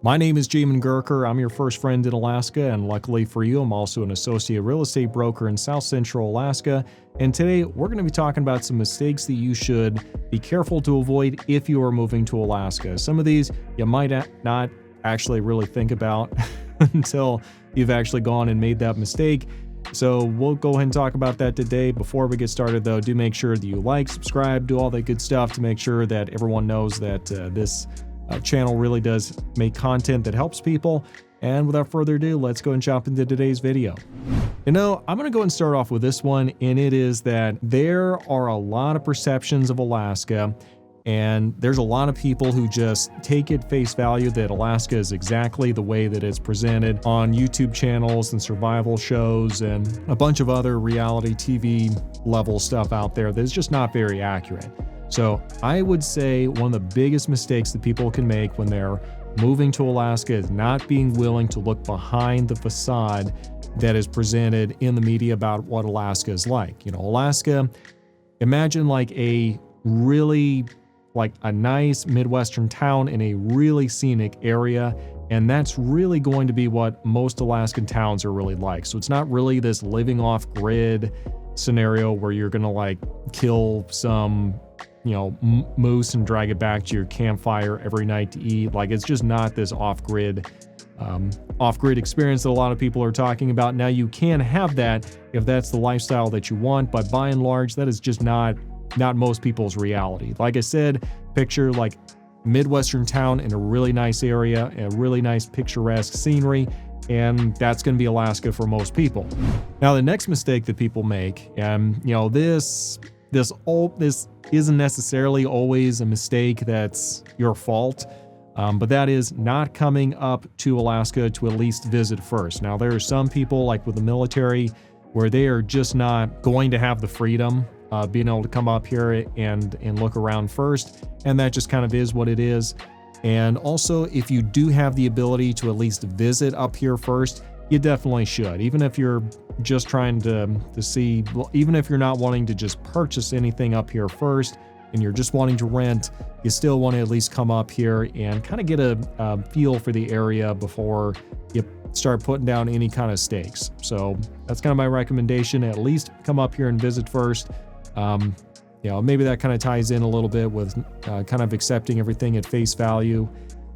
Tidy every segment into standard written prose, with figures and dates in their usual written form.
My name is Jamin Gurker. I'm your first friend in Alaska, and luckily for you, I'm also an associate real estate broker in South Central Alaska. And today, we're going to be talking about some mistakes that you should be careful to avoid if you are moving to Alaska. Some of these you might not actually really think about until you've actually gone and made that mistake. So we'll go ahead and talk about that today. Before we get started, though, do make sure that you like, subscribe, do all that good stuff to make sure that everyone knows that this channel really does make content that helps people. And without further ado, let's go and jump into today's video. I'm going to go and start off with this one, and it is that there are a lot of perceptions of Alaska, and there's a lot of people who just take at face value that Alaska is exactly the way that it's presented on YouTube channels and survival shows and a bunch of other reality TV level stuff out there that's just not very accurate. So I would say one of the biggest mistakes that people can make when they're moving to Alaska is not being willing to look behind the facade that is presented in the media about what Alaska is like. Alaska, imagine like a nice Midwestern town in a really scenic area. And that's really going to be what most Alaskan towns are really like. So it's not really this living off grid scenario where you're going to kill some moose and drag it back to your campfire every night to eat. It's just not this off-grid experience that a lot of people are talking about. Now, you can have that if that's the lifestyle that you want, but by and large, that is just not most people's reality. Like I said, picture Midwestern town in a really nice area, a really nice picturesque scenery, and that's going to be Alaska for most people. Now, the next mistake that people make, and this isn't necessarily always a mistake that's your fault, but that is not coming up to Alaska to at least visit first. Now, there are some people with the military where they are just not going to have the freedom being able to come up here and look around first, and that just kind of is what it is. And also, if you do have the ability to at least visit up here first, you definitely should. Even if you're just trying to see, even if you're not wanting to just purchase anything up here first and you're just wanting to rent, you still want to at least come up here and kind of get a feel for the area before you start putting down any kind of stakes. So that's kind of my recommendation. At least come up here and visit first. Maybe that kind of ties in a little bit with kind of accepting everything at face value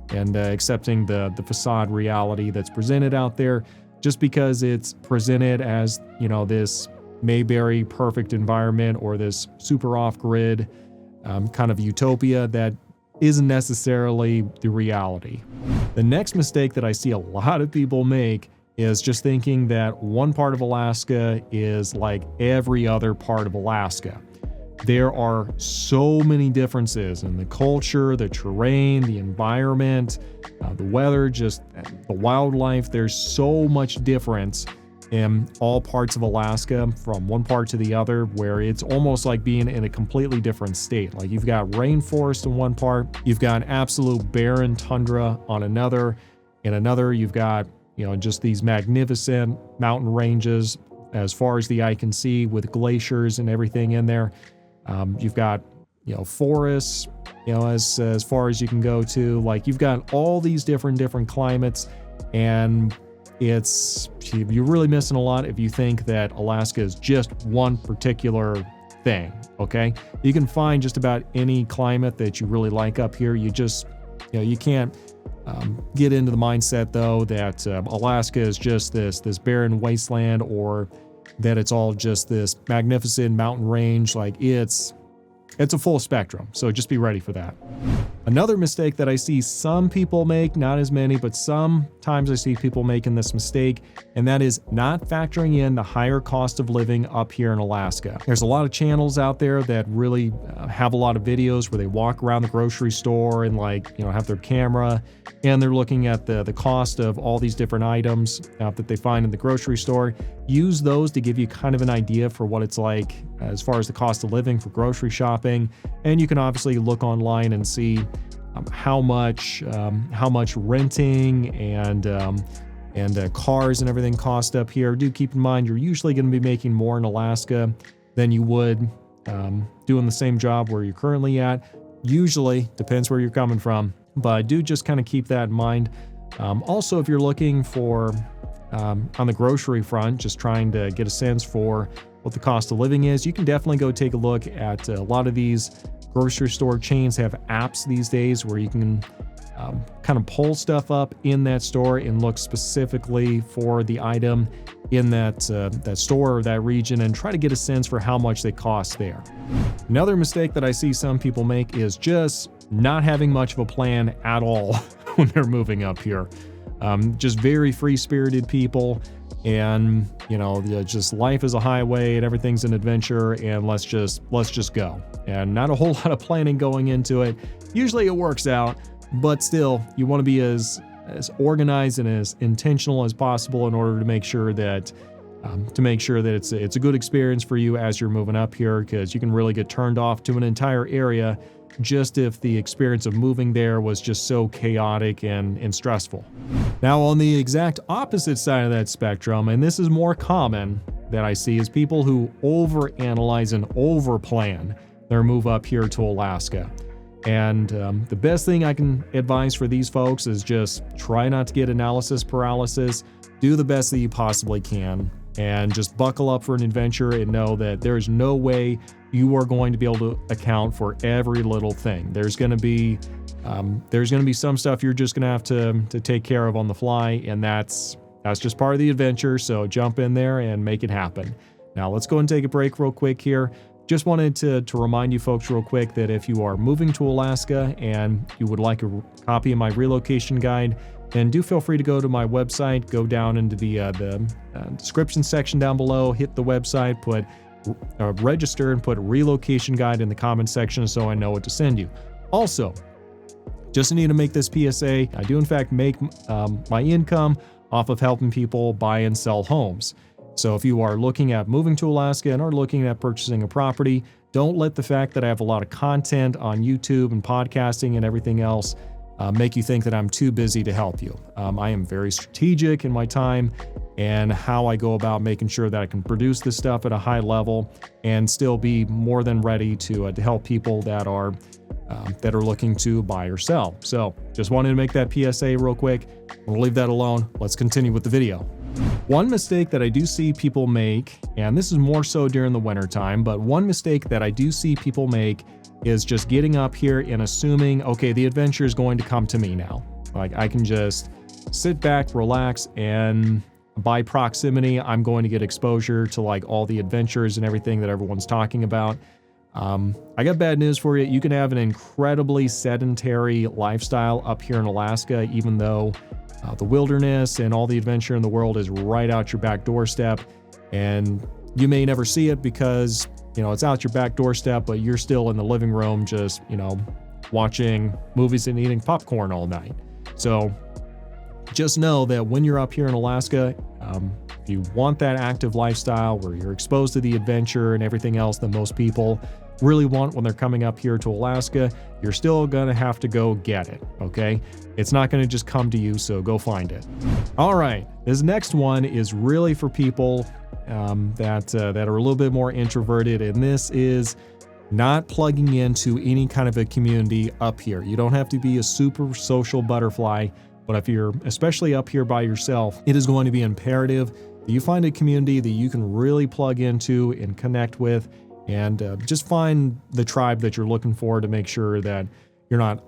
and accepting the facade reality that's presented out there. Just because it's presented as, this Mayberry perfect environment or this super off-grid kind of utopia, that isn't necessarily the reality. The next mistake that I see a lot of people make is just thinking that one part of Alaska is like every other part of Alaska. There are so many differences in the culture, the terrain, the environment, the weather, just the wildlife. There's so much difference in all parts of Alaska from one part to the other, where it's almost like being in a completely different state. You've got rainforest in one part, you've got absolute barren tundra on another. In another, you've got, just these magnificent mountain ranges as far as the eye can see with glaciers and everything in there. You've got, forests, as far as you can go to. You've got all these different climates, and you're really missing a lot if you think that Alaska is just one particular thing, okay? You can find just about any climate that you really like up here. You just, you can't get into the mindset, though, that Alaska is just this barren wasteland, or that it's all just this magnificent mountain range. It's a full spectrum, so just be ready for that. Another mistake that I see some people make, not as many, but sometimes I see people making this mistake, and that is not factoring in the higher cost of living up here in Alaska. There's a lot of channels out there that really have a lot of videos where they walk around the grocery store and have their camera, and they're looking at the cost of all these different items that they find in the grocery store. Use those to give you kind of an idea for what it's like as far as the cost of living for grocery shopping. And you can obviously look online and see how much renting and cars and everything cost up here. Do keep in mind, you're usually going to be making more in Alaska than you would doing the same job where you're currently at. Usually, depends where you're coming from, but do just kind of keep that in mind. Also, if you're looking for on the grocery front, just trying to get a sense for what the cost of living is, you can definitely go take a look at a lot of these grocery store chains have apps these days where you can kind of pull stuff up in that store and look specifically for the item in that store or that region and try to get a sense for how much they cost there. Another mistake that I see some people make is just not having much of a plan at all when they're moving up here. Just very free-spirited people, and just life is a highway and everything's an adventure, and let's just go. And not a whole lot of planning going into it. Usually it works out, but still, you want to be as organized and as intentional as possible in order to make sure that it's a good experience for you as you're moving up here, because you can really get turned off to an entire area just if the experience of moving there was just so chaotic and stressful. Now, on the exact opposite side of that spectrum, and this is more common that I see, is people who overanalyze and overplan their move up here to Alaska. And the best thing I can advise for these folks is just try not to get analysis paralysis. Do the best that you possibly can, and just buckle up for an adventure and know that there is no way you are going to be able to account for every little thing. There's going to be some stuff you're just going to have to take care of on the fly, and that's just part of the adventure. So jump in there and make it happen. Now let's go and take a break real quick here. Just wanted to remind you folks real quick that if you are moving to Alaska and you would like a copy of my relocation guide, then do feel free to go to my website, go down into the description section down below, hit the website, put register and put relocation guide in the comment section so I know what to send you. Also, just need to make this PSA, I do in fact make my income off of helping people buy and sell homes. So if you are looking at moving to Alaska and are looking at purchasing a property, don't let the fact that I have a lot of content on YouTube and podcasting and everything else make you think that I'm too busy to help you. I am very strategic in my time and how I go about making sure that I can produce this stuff at a high level and still be more than ready to help people that are looking to buy or sell. So just wanted to make that PSA real quick. We'll leave that alone. Let's continue with the video. One mistake that I do see people make, and this is more so during the winter time, but one mistake that I do see people make is just getting up here and assuming, okay, the adventure is going to come to me now. Like I can just sit back, relax, and by proximity, I'm going to get exposure to like all the adventures and everything that everyone's talking about. I got bad news for you. You can have an incredibly sedentary lifestyle up here in Alaska, even though the wilderness and all the adventure in the world is right out your back doorstep, and you may never see it because it's out your back doorstep, but you're still in the living room just watching movies and eating popcorn all night. So just know that when you're up here in Alaska, if you want that active lifestyle where you're exposed to the adventure and everything else that most people really want when they're coming up here to Alaska, you're still gonna have to go get it, okay? It's not gonna just come to you, so go find it. All right, this next one is really for people that are a little bit more introverted, and this is not plugging into any kind of a community up here. You don't have to be a super social butterfly, but if you're especially up here by yourself, it is going to be imperative that you find a community that you can really plug into and connect with, and just find the tribe that you're looking for to make sure that you're not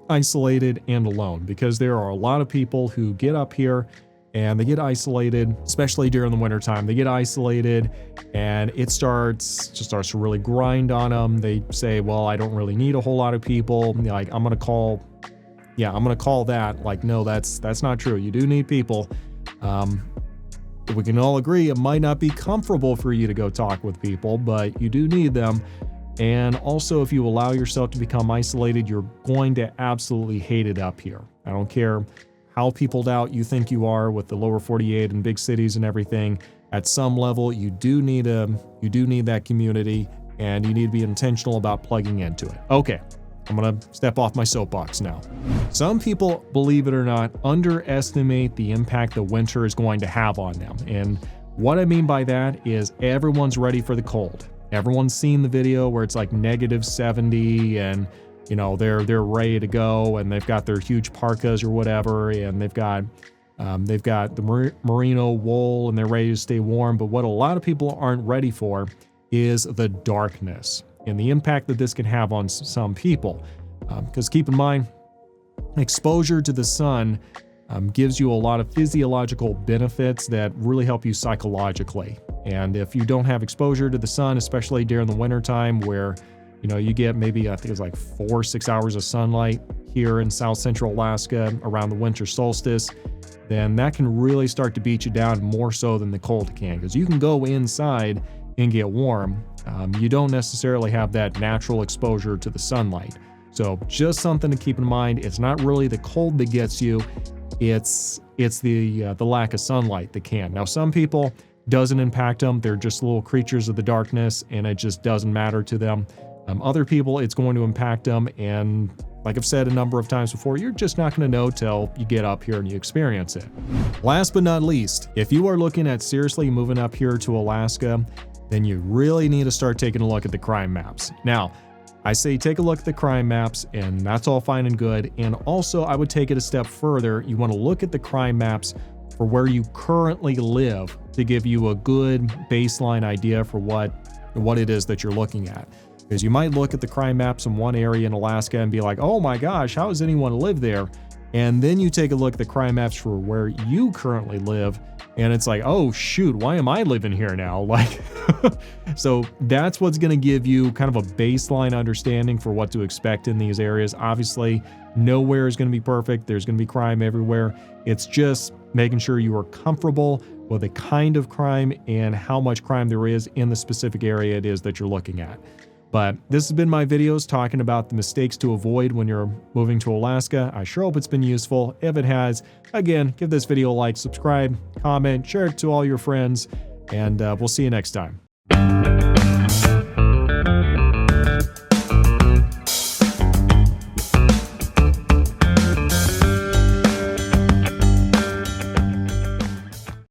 isolated and alone, because there are a lot of people who get up here and they get isolated, especially during the wintertime. They get isolated and it starts to really grind on them. They say, well, I don't really need a whole lot of people. Like, I'm gonna call that. Like, no, that's not true. You do need people. We can all agree it might not be comfortable for you to go talk with people, but you do need them. And also, if you allow yourself to become isolated, you're going to absolutely hate it up here. I don't care how peopled out you think you are with the lower 48 and big cities and everything. At some level, you do need that community, and you need to be intentional about plugging into it. Okay, I'm gonna step off my soapbox now. Some people, believe it or not, underestimate the impact the winter is going to have on them. And what I mean by that is everyone's ready for the cold. Everyone's seen the video where it's like -70 and they're ready to go, and they've got their huge parkas or whatever, and they've got the merino wool, and they're ready to stay warm. But what a lot of people aren't ready for is the darkness and the impact that this can have on some people. Because keep in mind, exposure to the sun gives you a lot of physiological benefits that really help you psychologically. And if you don't have exposure to the sun, especially during the wintertime where you get maybe, I think it's like 4-6 hours of sunlight here in South Central Alaska around the winter solstice, then that can really start to beat you down more so than the cold can. Because you can go inside and get warm. You don't necessarily have that natural exposure to the sunlight. So just something to keep in mind. It's not really the cold that gets you. It's the lack of sunlight that can. Now, some people, doesn't impact them. They're just little creatures of the darkness, and it just doesn't matter to them. Other people, it's going to impact them, and like I've said a number of times before, you're just not going to know till you get up here and you experience it. Last but not least, if you are looking at seriously moving up here to Alaska, then you really need to start taking a look at the crime maps. Now, I say take a look at the crime maps, and that's all fine and good. And also, I would take it a step further. You want to look at the crime maps for where you currently live to give you a good baseline idea for what it is that you're looking at. Because you might look at the crime maps in one area in Alaska and be like, oh my gosh, how does anyone live there? And then you take a look at the crime maps for where you currently live, and it's like, oh shoot, why am I living here now? Like, so that's what's going to give you kind of a baseline understanding for what to expect in these areas. Obviously, nowhere is going to be perfect. There's going to be crime everywhere. It's just making sure you are comfortable with the kind of crime and how much crime there is in the specific area it is that you're looking at. But this has been my videos talking about the mistakes to avoid when you're moving to Alaska. I sure hope it's been useful. If it has, again, give this video a like, subscribe, comment, share it to all your friends, and we'll see you next time.